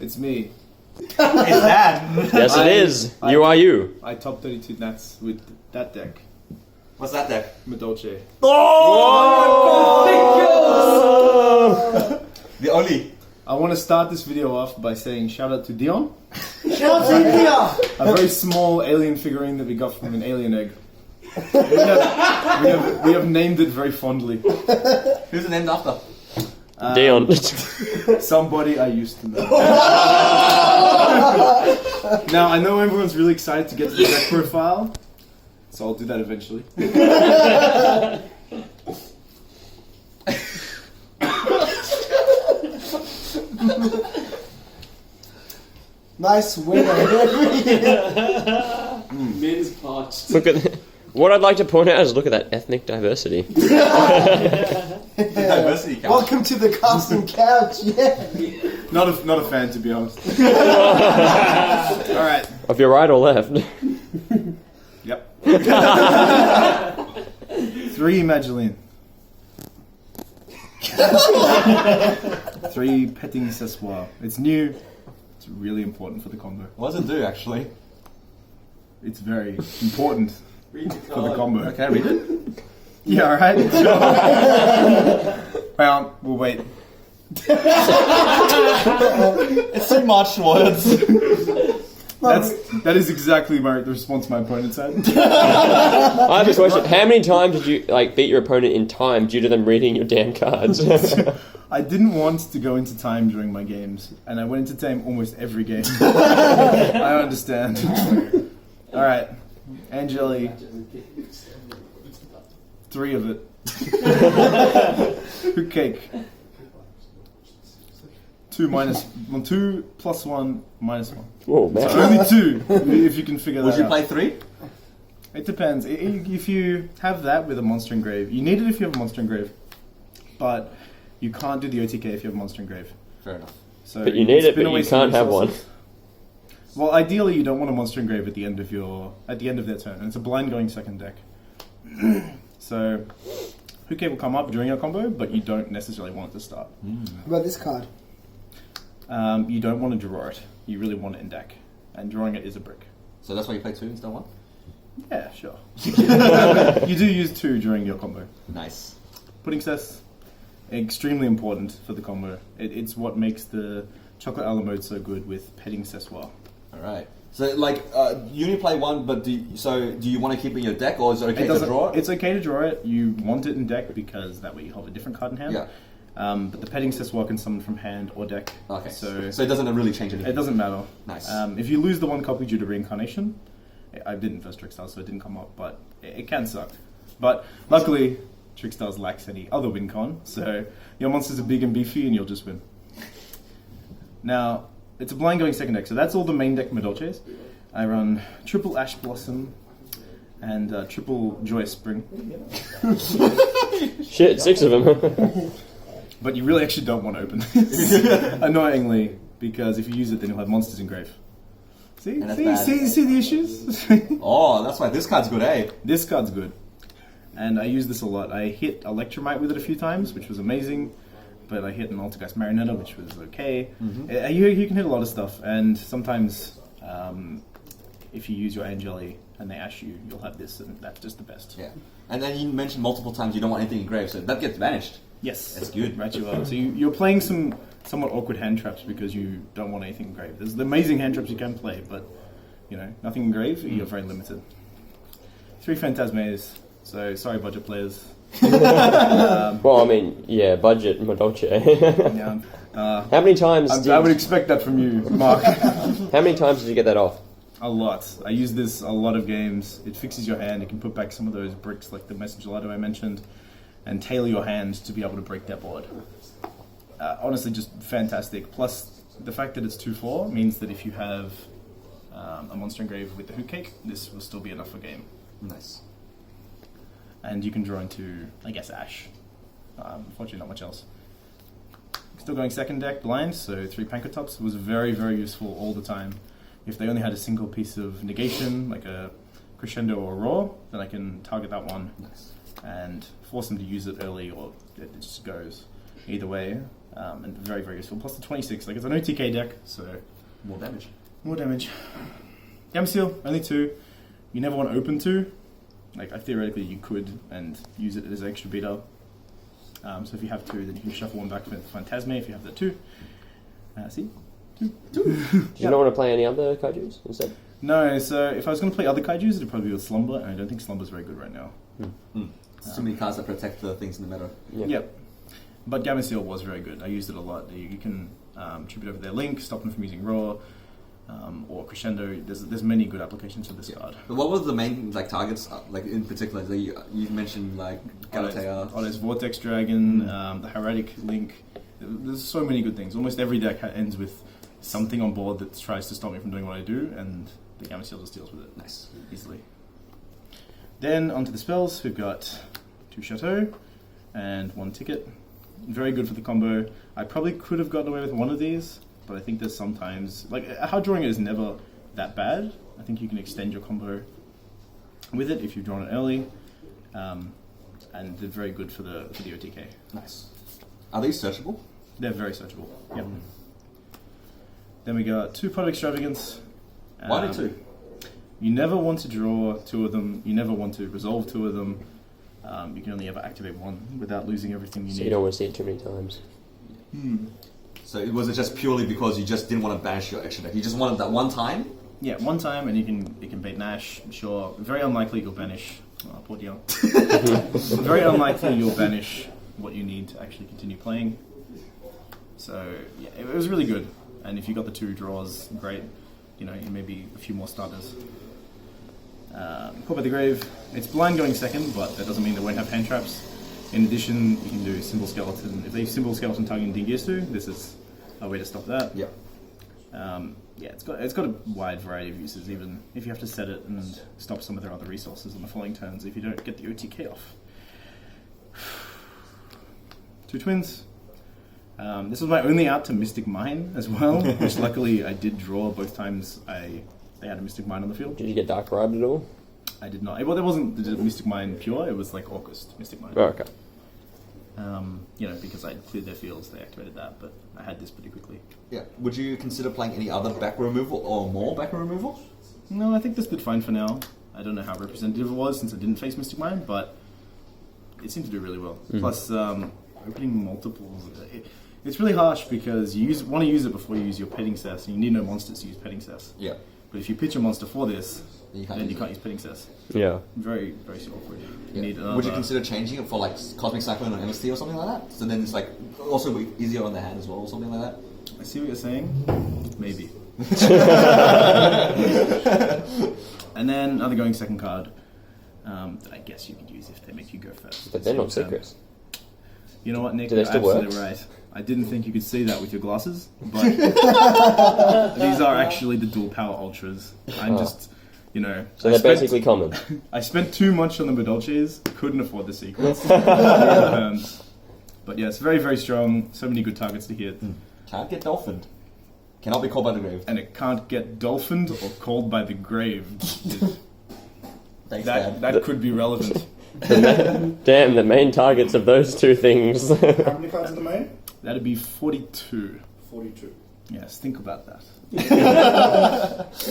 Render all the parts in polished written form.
It's me. It's that. Yes, it is. You are you. I top 32 nats with that deck. What's that deck? Madolche. Oh! The only. I want to start this video off by saying shout out to Dion. Shout out to Dion! A very small alien figurine that we got from an alien egg. We have named it very fondly. Who's it named after? Dion. Somebody I used to know. Now, I know everyone's really excited to get to the deck profile, so I'll do that eventually. Nice winner. Mid is parched. Look at what I'd like to point out is look at that ethnic diversity. Diversity count. Welcome to the casting couch. Yeah. Not a fan, to be honest. Alright. Of your right or left? Yep. 3 Magdalene. 3 Petting Sessoir. It's new. It's really important for the combo. What does it do, actually? It's very important Read the for the card. combo. Okay, read it. Yeah, alright. Sure. Well, we'll wait. It's too much words. That is exactly the response my opponent said. I have a question. How many times did you beat your opponent in time due to them reading your damn cards? I didn't want to go into time during my games, and I went into time almost every game. I understand. Alright, Angeli. 3 of it. Hook cake. 2 plus 1 minus 1. Whoa, man. So only 2, if you can figure that Would you out. play 3? It depends. If you have that with a monster engrave, you need it if you have a monster engrave, but you can't do the OTK if you have a monster engrave. Fair enough. So But you need it, spin but away you some can't have one. resources. Well, ideally, you don't want a monster engrave at the end of their turn, and it's a blind going second deck. So, Huke will come up during your combo, but you don't necessarily want it to start. How about this card? You don't want to draw it. You really want it in deck, and drawing it is a brick. So that's why you play 2 instead of 1? Yeah, sure. You do use 2 during your combo. Nice. Pudding cess, extremely important for the combo. It's what makes the chocolate a la mode so good with petting sessoir. Alright. So, you only play 1, but do you want to keep it in your deck, or is it okay to draw it? It's okay to draw it. You want it in deck because that way you hold a different card in hand. Yeah. But the petting sessoir can summon from hand or deck. Okay. So it doesn't really change anything. it doesn't matter. Nice. If you lose the 1 copy due to reincarnation, I didn't first Trickstars, so it didn't come up, but it can suck. But luckily, Trickstars lacks any other win con, so your monsters are big and beefy and you'll just win. Now, it's a blind going second deck, so that's all the main deck Madolches. I run triple Ash Blossom and triple Joyous Spring. Shit, 6 of them. But you really actually don't want to open this, annoyingly, because if you use it, then you'll have monsters engrave. See And that's bad. see the issues? Oh, that's why this card's good, eh? This card's good, and I use this a lot. I hit Electromite with it a few times, which was amazing, but I hit an Altergeist Marionetta, which was okay. You can hit a lot of stuff, and sometimes if you use your Angeli and they ash you, you'll have this, and that's just the best. Yeah. And then you mentioned multiple times you don't want anything engraved, so that gets banished. Yes, That's good. Right, you are. So you're playing some somewhat awkward hand traps because you don't want anything engraved. There's amazing hand traps you can play, but nothing engraved. You're very limited. 3 Phantasmes. So sorry, budget players. Well, I mean, yeah, budget, Madolche. Yeah. How many times I would expect that from you, Mark. How many times did you get that off? A lot. I use this a lot of games. It fixes your hand. It can put back some of those bricks like the Message Lido I mentioned, and tailor your hand to be able to break their board. Honestly, just fantastic. Plus, the fact that it's 2/4 means that if you have a monster engrave with the Hoot Cake, this will still be enough for game. Nice. And you can draw into, I guess, Ash. Unfortunately, not much else. Still going second deck blind, so 3 Pankratops was very, very useful all the time. If they only had a single piece of negation, like a Crescendo or a Roar, then I can target that one Nice. and force them to use it early, or it just goes. Either way, and very, very useful. Plus the 26, like it's an OTK deck, so More damage. more damage. Gamma Seal, only 2. You never want to open 2. Like, theoretically you could and use it as an extra beater. So if you have 2, then you can shuffle 1 back for Phantasme if you have the 2. See? 2. Do you not want to play any other kaijus instead? No, so if I was going to play other kaijus, it'd probably be with Slumber, and I don't think Slumber's very good right now. It's too many cards that protect the things in the meta. Yep. But Gamma Seal was very good. I used it a lot. You can tribute over their Link, stop them from using Raw, or Crescendo. There's many good applications for this card. But what were the main targets, in particular? You mentioned Galatea. There's Vortex Dragon, the Hieratic Link. There's so many good things. Almost every deck ends with something on board that tries to stop me from doing what I do, and the Gamma Seal just deals with it. Nice. Easily. Then onto the spells. We've got 2 Chateau and 1 Ticket. Very good for the combo. I probably could have gotten away with one of these, but I think there's sometimes... hard drawing it is never that bad. I think you can extend your combo with it if you've drawn it early. And they're very good for the OTK. Nice. Are these searchable? They're very searchable. Yep. Then we got 2 Pot of Extravagance. Why do 2? You never want to draw 2 of them. You never want to resolve 2 of them. You can only ever activate 1 without losing everything you So need. you don't want to see it too many times. So was it just purely because you just didn't want to banish your extra deck? You just wanted that one time? Yeah, 1 time, and you can bait Nash. Sure, very unlikely you'll banish. Oh, poor deal. Very unlikely you'll banish what you need to actually continue playing. So yeah, it was really good. And if you got the 2 draws, great. Maybe a few more starters. Caught by the Grave. It's blind going second, but that doesn't mean they won't have hand traps. In addition, you can do Symbol Skeleton. If they Symbol Skeleton targeting Dingistu, this is a way to stop that. Yeah. It's got a wide variety of uses, even if you have to set it and stop some of their other resources on the following turns if you don't get the OTK off. 2 Twins. This was my only out to Mystic Mine as well, which luckily I did draw both times they had a Mystic Mine on the field. Did you get Dark Bribed at all? I did not. Well, there wasn't the Mystic Mine pure, it was like August Mystic Mine. Oh, okay. Because I cleared their fields, they activated that, but I had this pretty quickly. Yeah. Would you consider playing any other back removal or more back removal? No, I think this did fine for now. I don't know how representative it was since I didn't face Mystic Mine, but it seemed to do really well. Plus, opening multiples... It's really harsh because you want to use it before you use your petting cess, and you need no monsters to use petting cess. Yeah. But if you pitch a monster for this, then you can't use petting cess. Yeah. Very, very awkward. You need Would you consider changing it for Cosmic Cyclone or MST or something like that? So then it's also easier on the hand as well or something like that? I see what you're saying. Maybe. And then another going second card that I guess you could use if they make you go first. But they're not secrets. You know what, Nick? Do they You're still absolutely work? right. I didn't think you could see that with your glasses, but these are actually the dual power ultras. I'm just, So they're basically common. I spent too much on the Madolches, couldn't afford the secrets. But yeah, it's very, very strong. So many good targets to hit. Can't get dolphined. Cannot be called by the grave. And it can't get dolphined or called by the grave. Thanks, Dad. That could be relevant. Damn, the main targets of those 2 things. How many cards are the main? That'd be 42. 42. Yes, think about that.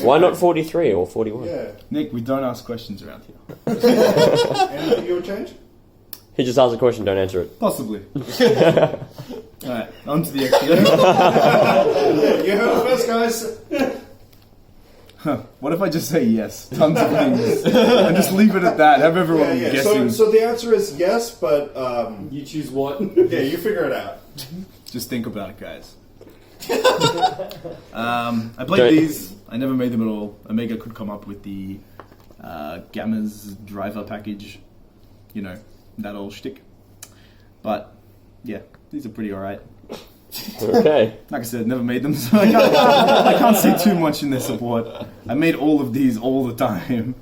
Why not 43 or 41? Yeah. Nick, we don't ask questions around here. Anything you would change? He just asks a question, don't answer it. Possibly. Alright, on to the XPO. You heard it first, guys. What if I just say yes? Tons of things. And just leave it at that. Have everyone guessing. So the answer is yes, but You choose what? yeah, you figure it out. Just think about it, guys. I played these. I never made them at all. Omega could come up with the Gamma's driver package. That old shtick. But, yeah, these are pretty alright. Okay. Like I said, never made them, so I can't say too much in their support. I made all of these all the time.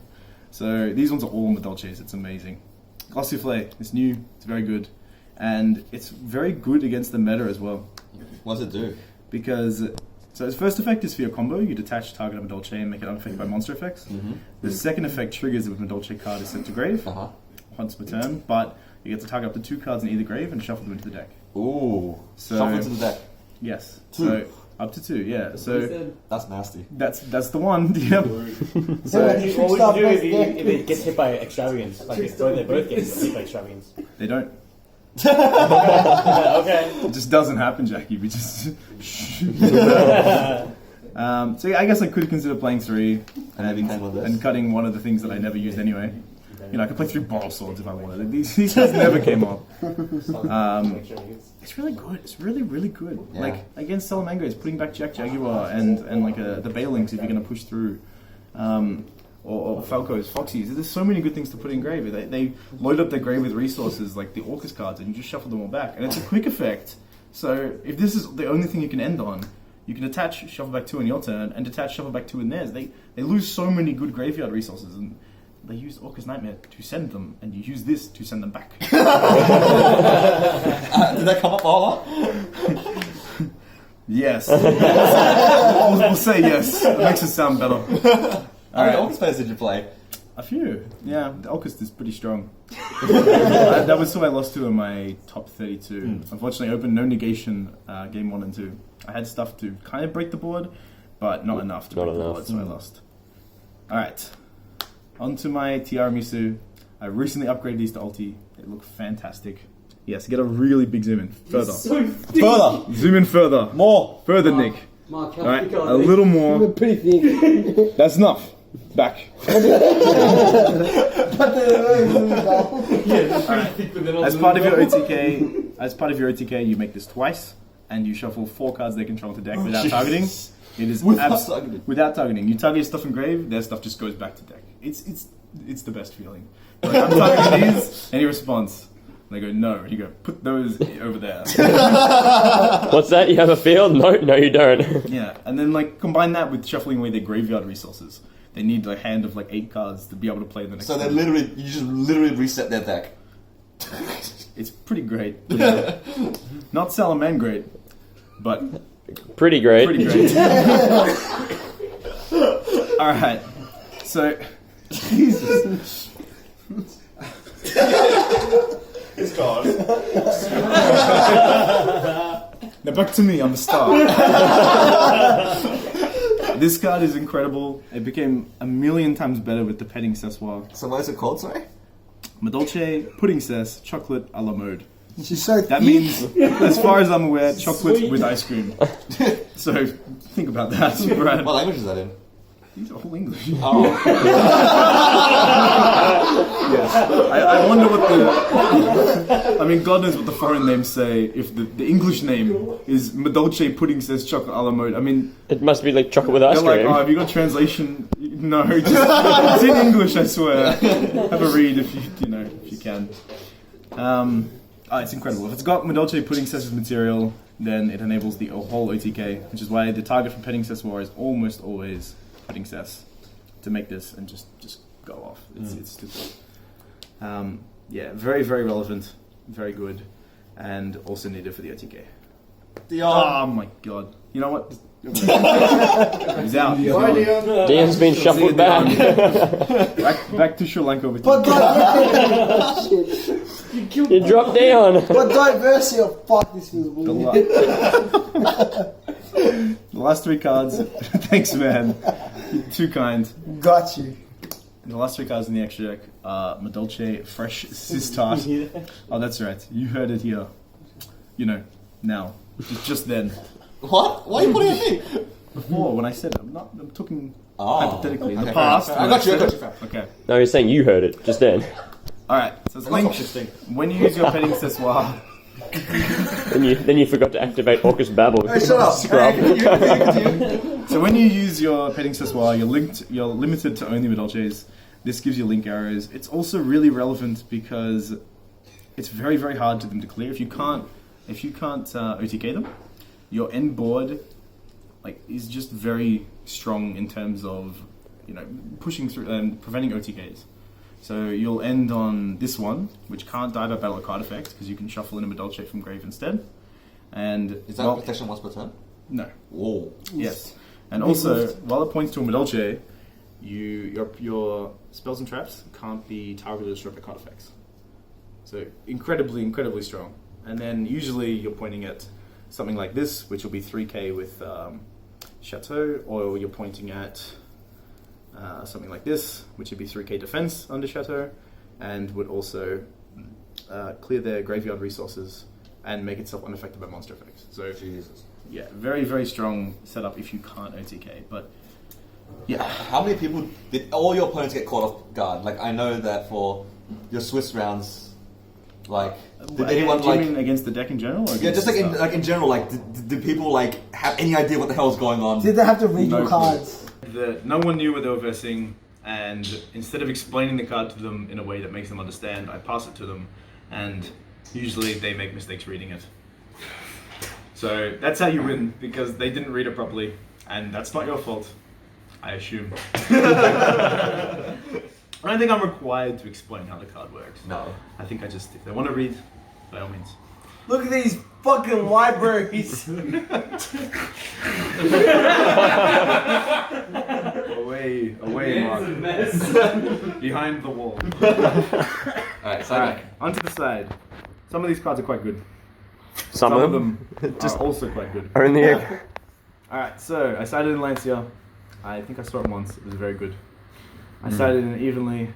So these ones are all Madolches, it's amazing. Glossiflay, it's new, it's very good. And it's very good against the meta as well. What does it do? Because, so its first effect is for your combo, you detach target of Madolche and make it unaffected by monster effects. The second effect triggers if a Madolche card is sent to grave, once per turn, but you get to target up to 2 cards in either grave and shuffle them into the deck. Ooh. So- Shuffle into the deck. Yes. 2. So up to 2, yeah. So That's nasty. that's the one. Yep. So What would you do if it gets hit by extravagance? Like if they both get hit by extravagance. They don't. Okay. It just doesn't happen, Jackie. We just. So yeah, I guess I could consider playing 3 and cutting one of the things that I never used anyway. You know, I could play 3 bottle swords if I wanted. These guys never came up. It's really good. It's really, really good. Yeah. Like against Salamangos, putting back Jaguar and like the Bailings if you're going to push through. Or Falcos, Foxies. There's so many good things to put in grave. They load up their grave with resources like the Orcus cards and you just shuffle them all back. And it's a quick effect. So if this is the only thing you can end on, you can attach Shuffle Back 2 in your turn and detach Shuffle Back 2 in theirs. They lose so many good graveyard resources and they use Orcus Nightmare to send them and you use this to send them back. Did that come up all up? Yes. we'll say yes. It makes it sound better. How many Orcus players did you play? A few. Yeah, the Alchemist is pretty strong. That was who I lost to in my top 32. Unfortunately, I opened no negation game 1 and 2. I had stuff to kind of break the board, but not enough to break the board, so I lost. Alright. On to my Tiramisu. I recently upgraded these to ulti. They look fantastic. Yes, get a really big zoom in. Further. Further! Zoom in further. More! Further, Nick. Mark, how Alright, thick are a they? little more. Pretty thick. That's enough. Back. But As part of your OTK, you make this twice, and you shuffle 4 cards they control to deck without targeting. It is without targeting. You target stuff in grave, their stuff just goes back to deck. It's the best feeling. Like, I'm targeting these, and he responds. And they go, no. And you go, put those over there. What's that? You have a field? No, you don't. Yeah, and then like combine that with shuffling away their graveyard resources. They need a hand of like 8 cards to be able to play the next. So turn. you just literally reset their deck. It's pretty great. Yeah. Not Salaman great, but Pretty great. pretty great. All right, so Jesus. It's gone. Now back to me. I'm the star. This card is incredible. It became a million times better with the petting Sessoir. So what is it called, sorry? Madolche, pudding cess, chocolate a la mode. she's so That thick. means, as far as I'm aware, chocolate with ice cream. So think about that, Brad. What language is that in? These are all English. Oh. Yes. I wonder what I mean, God knows what the foreign names say. If the English name is Madolche pudding says chocolate a la mode. I mean, It must be like chocolate with ice they're like, cream. oh, have you got translation? No, it's in English, I swear. Have a read if you can. It's incredible. If it's got Madolche pudding cess's material, then it enables the whole OTK, which is why the target for petting Sessoir is almost always pudding cess to make this and just go off. It's stupid. Yeah, very, very relevant, very good, and also needed for the OTK. Oh my god. You know what? He's out. He's Bye, gone. Dion. Dion's been shuffled back. Back to Sri Lanka with But you. You dropped Dion. But diversity of fuck, this feels The, weird. the last 3 cards. Thanks, man. You're too kind. Got you. The last 3 cards in the extra deck are Madolche, Fresh Sistart. Oh, that's right. You heard it here. You know, now. Just then. What? Why are you putting it at me? Before, when I said it, I'm talking Oh. hypothetically. In the Okay, past. I got you. Okay. No, he's saying you heard it just then. Alright, so it's linked. When you use your petting Sessoir, Then you forgot to activate Orcus Babble. Hey, shut up. Scrub. so when you use your petting Sessoir, you're limited to only Madolches. This gives you link arrows. It's also really relevant because it's very, very hard to them to clear. If you can't OTK them, your end board is just very strong in terms of pushing through and preventing OTKs. So you'll end on this one, which can't die by battle or card effect because you can shuffle in a Madolche from grave instead. And Is that protection once per turn? No. Whoa. Yes. And also, while it points to a Madolche, your spells and traps can't be targeted or struck by card effects. So incredibly, incredibly strong. and then usually you're pointing at something like this, which will be 3k with Chateau, or you're pointing at something like this, which would be 3k defense under Chateau, and would also clear their graveyard resources and make itself unaffected by monster effects. So, Jesus. yeah, very, very strong setup if you can't OTK, but yeah. How many people did all your opponents get caught off guard? Like, I know that for your Swiss rounds, like, did anyone do you like mean against the deck in general? Or yeah, against just the stuff? in general, like, did people like have any idea what the hell is going on? Did they have to read No your clue. cards? No one knew what they were versing, and instead of explaining the card to them in a way that makes them understand, I pass it to them, and usually they make mistakes reading it. So that's how you win, because they didn't read it properly, and that's not your fault, I assume. I don't think I'm required to explain how the card works. No. I think I just, if they want to read, by all means. Look at these fucking libraries. Away, Mark. Behind the wall. Alright, so Alright, onto the side. Some of these cards are quite good. Some of them Are also quite good. are in the air. Alright, so I sided in Lancia. I think I saw it once. It was very good. I sided in Evenly.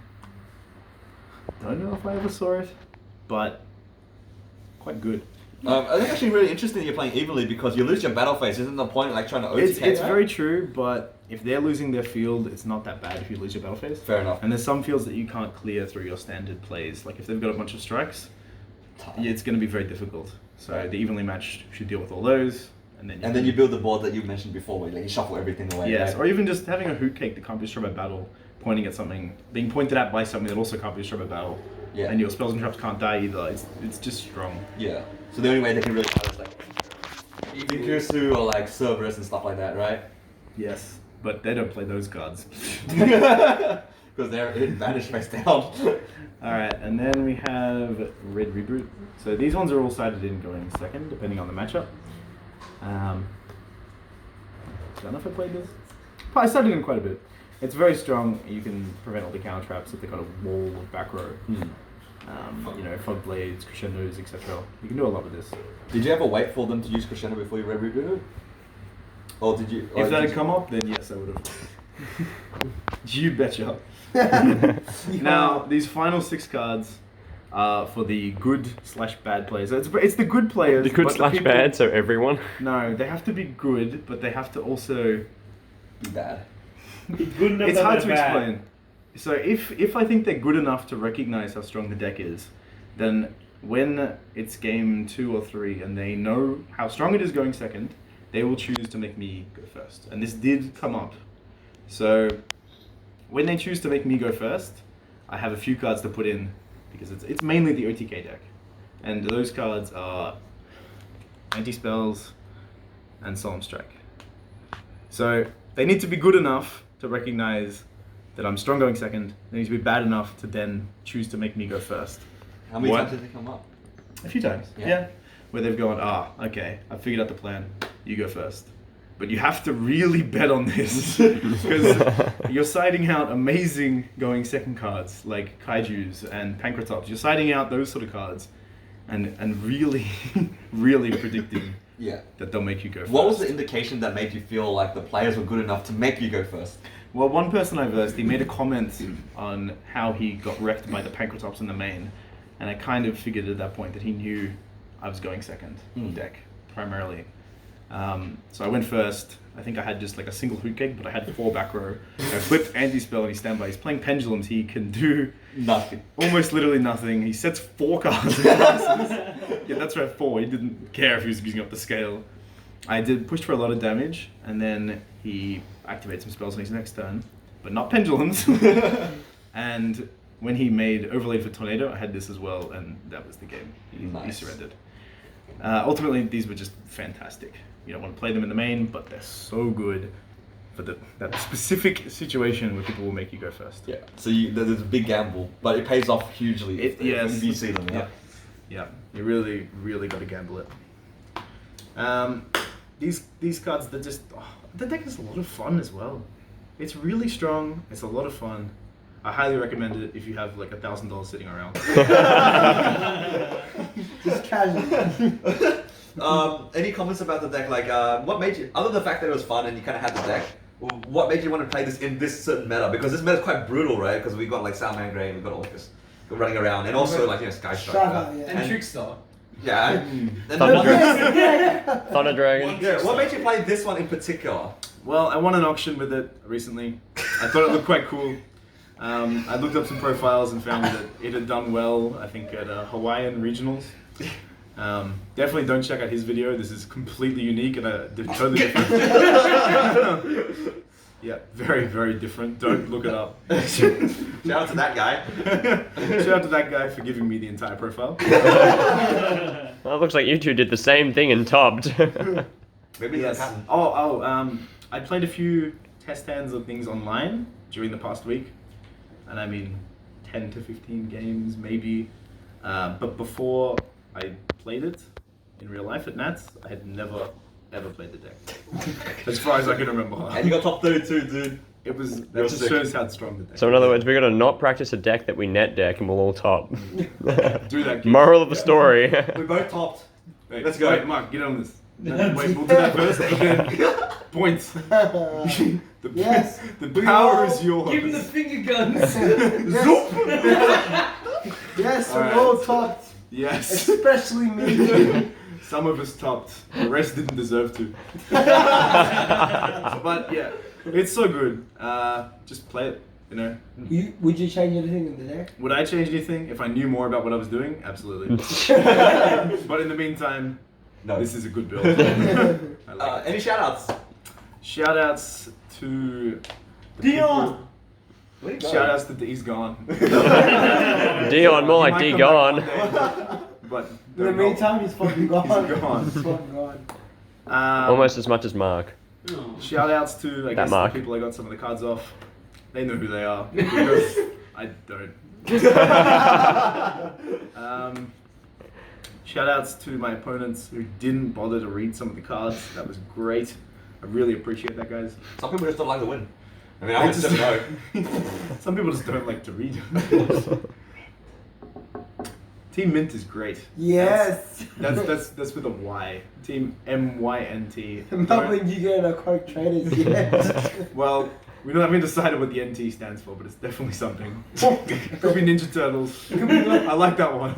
Don't know if I ever saw it, but quite good. I think it's actually really interesting that you're playing evenly because you lose your battle phase. Isn't the point like trying to OTK? It's that? very true, but if they're losing their field, it's not that bad if you lose your battle phase. Fair enough. And there's some fields that you can't clear through your standard plays. Like if they've got a bunch of strikes, it's going to be very difficult. So the evenly match should deal with all those, and then you build the board that you mentioned before, where like, you shuffle everything away. yes, right? or even just having a hoot cake that can't be destroyed by battle, pointing at something, being pointed at by something that also can't be destroyed by battle, Yeah. and your spells and traps can't die either. It's just strong. Yeah. So the only way they can really fight is like Yugioh or like Cerberus and stuff like that, right? Yes, but they don't play those cards. Because they're in banished face down. All right, and then we have Red Reboot. So these ones are all sided in going second, depending on the matchup. I don't know if I played this. I sided in quite a bit. It's very strong. You can prevent all the counter traps if they've got a wall of back row. Fog blades, crescendos, etc. You can do a lot with this. Did you ever wait for them to use crescendo before you red rebooted? Or did you? If that had come up, then yes, I would have. You betcha. Now, these final 6 cards are for the good/bad players. It's the good players. The good but slash people- bad, so everyone. No, they have to be good, but they have to also. Be bad. Good enough It's that hard to they're bad. explain. So if I think they're good enough to recognize how strong the deck is, then when it's game 2 or 3 and they know how strong it is going second, they will choose to make me go first. And this did come up. So when they choose to make me go first, I have a few cards to put in because it's mainly the OTK deck. And those cards are Anti-Spells and Solemn Strike. So they need to be good enough to recognize that I'm strong going second. They need to be bad enough to then choose to make me go first. How many What? times did they come up? A few times, Yeah. yeah. Where they've gone, okay, I figured out the plan. You go first. But you have to really bet on this because you're siding out amazing going second cards like Kaijus and Pankratops. You're siding out those sort of cards and really, really predicting Yeah. that they'll make you go first. What was the indication that made you feel like the players were good enough to make you go first? Well, one person I versed, he made a comment on how he got wrecked by the Pankratops in the main, and I kind of figured at that point that he knew I was going second deck, primarily. So I went first. I think I had just like a single hoot cake, but I had 4 back row. I flipped anti-spell and he standby. He's playing pendulums. He can do Nothing. almost literally nothing. He sets 4 cards. Yeah, that's right, 4. He didn't care if he was using up the scale. I did push for a lot of damage, and then he activated some spells on his next turn, but not pendulums. And when he made overlaid for tornado, I had this as well, and that was the game. He Nice. surrendered. Ultimately, these were just fantastic. You don't want to play them in the main, but they're so good for that specific situation where people will make you go first. Yeah. So there's a big gamble, but it pays off hugely if Yes. you see them. Yeah. Yeah, you really, really got to gamble it. These cards, the deck is a lot of fun as well. It's really strong. It's a lot of fun. I highly recommend it if you have like $1,000 sitting around. Just casual. Any comments about the deck? Like, what made you, other than the fact that it was fun and you kind of had the deck, what made you want to play this in this certain meta? Because this meta is quite brutal, right? Because we got like Salmangre, we got Orcus running around, and also like Sky Striker. Strava, yeah. And Trickstar. Yeah. And Thunder Dragon. yeah. What made you play this one in particular? Well, I won an auction with it recently. I thought it looked quite cool. I looked up some profiles and found that it had done well, I think, at Hawaiian regionals. Definitely don't check out his video. This is completely unique and totally different. Yeah, very, very different. Don't look it up. Shout out to that guy. Shout out to that guy for giving me the entire profile. Well, it looks like you two did the same thing and topped. Maybe Yes. that's happened. I played a few test hands of things online during the past week, and I mean 10 to 15 games maybe. But before I played it in real life at Nats, I had never ever played the deck, as far as I can remember. And you got top 32, dude. It was that You're just sick. shows how strong the deck. So in other words, we're gonna not practice a deck that we net deck and we'll all top. Do that. Moral of the story. We both topped. Wait, Let's go. Wait, Mark, get on this. No, wait, we'll do that first. And then points. The, Yes. The power is yours. Give him the finger guns. Yes, Alright. we all talked. Yes. Especially me. Some of us topped. The rest didn't deserve to. But yeah, it's so good. Just play it, you know. Would you change anything in the deck? Would I change anything if I knew more about what I was doing? Absolutely. But in the meantime, No. this is a good build. I like it. Any shout outs? Shout outs to the Dion! people- Shout outs to He's Gone. Dion, more like He D might come gone. back one day, but In the meantime, he's fucking gone. He's gone. He's fucking gone. Almost as much as Mark. Oh. Shout outs to I guess the Mark. people I got some of the cards off. They know who they are because I don't. Shout outs to my opponents who didn't bother to read some of the cards. That was great. I really appreciate that, guys. Some people just don't like to win. I mean, I would just know. Some people just don't like to read. Team Mint is great. Yes. That's with a Y. Team MYNT. Not when you get a correct traders yet. Well, we haven't decided what the NT stands for, but it's definitely something. Could be Ninja Turtles. I like that one.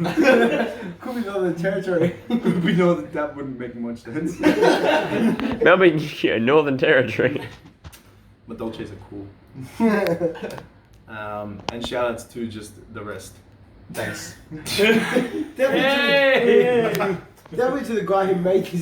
Could be Northern Territory. We know that wouldn't make much sense. Maybe yeah, Northern Territory. Madolches are cool. And shout outs to just the rest. Thanks. Definitely to the guy who made this